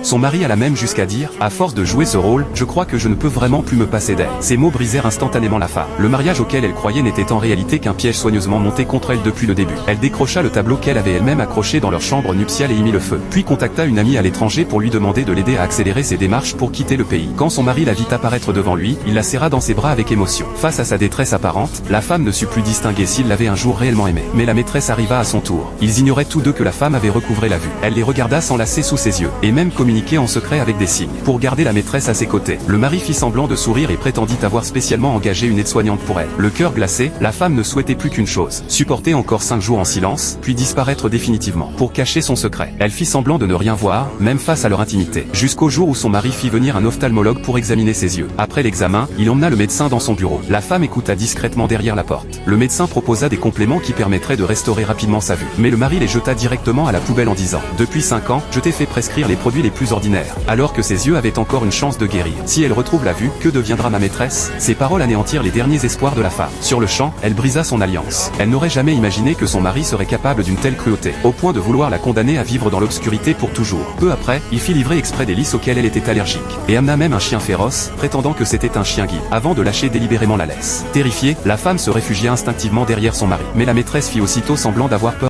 Son mari alla même jusqu'à dire, à force de jouer ce rôle, je crois que je ne peux vraiment plus me passer d'elle. Ces mots brisèrent instantanément la femme. Le mariage auquel elle croyait n'était en réalité qu'un piège soigneusement monté contre elle depuis le début. Elle décrocha le tableau qu'elle avait elle-même accroché dans leur chambre nuptiale et y mit le feu. Puis contacta une amie à l'étranger pour lui demander de l'aider à accélérer ses démarches pour quitter le pays. Quand son mari la vit apparaître devant lui, il la serra dans ses bras avec émotion. Face à sa détresse apparente, la femme ne sut plus distinguer s'il l'avait un jour réellement aimé. Mais la maîtresse arriva à son tour. Ils ignoraient tous deux que la femme avait recouvré la vue. Elle les regarda s'enlacer sous ses yeux, et même communiquer en secret avec des signes. Pour garder la maîtresse à ses côtés, le mari fit semblant de sourire et prétendit avoir spécialement engagé une aide-soignante pour elle. Le cœur glacé, la femme ne souhaitait plus qu'une chose, supporter encore 5 jours en silence, puis disparaître définitivement. Pour cacher son secret, elle fit semblant de ne rien voir, même face à leur intimité. Jusqu'au jour où son mari fit venir un ophtalmologue pour examiner ses yeux. Après l'examen, il emmena le médecin dans son bureau. La femme écouta discrètement derrière la porte. Le médecin proposa des compléments qui permettraient de restaurer rapidement sa vue. Mais le mari les jeta directement à la poubelle en disant « Depuis 5 ans, je t'ai fait prescrire les produits les plus ordinaires. » Alors que ses yeux avaient encore une chance de guérir. Si elle retrouve la vue, que deviendra ma maîtresse? Ces paroles anéantirent les derniers espoirs de la femme. Sur le champ, elle brisa son alliance. Elle n'aurait jamais imaginé que son mari serait capable d'une telle cruauté, au point de vouloir la condamner à vivre dans l'obscurité pour toujours. Peu après, il fit livrer exprès des lys auxquels elle était allergique, et amena même un chien féroce, prétendant que c'était un chien guide, avant de lâcher délibérément la laisse. Terrifiée, la femme se réfugia instinctivement derrière son mari. Mais la maîtresse fit aussitôt semblant d'avoir peur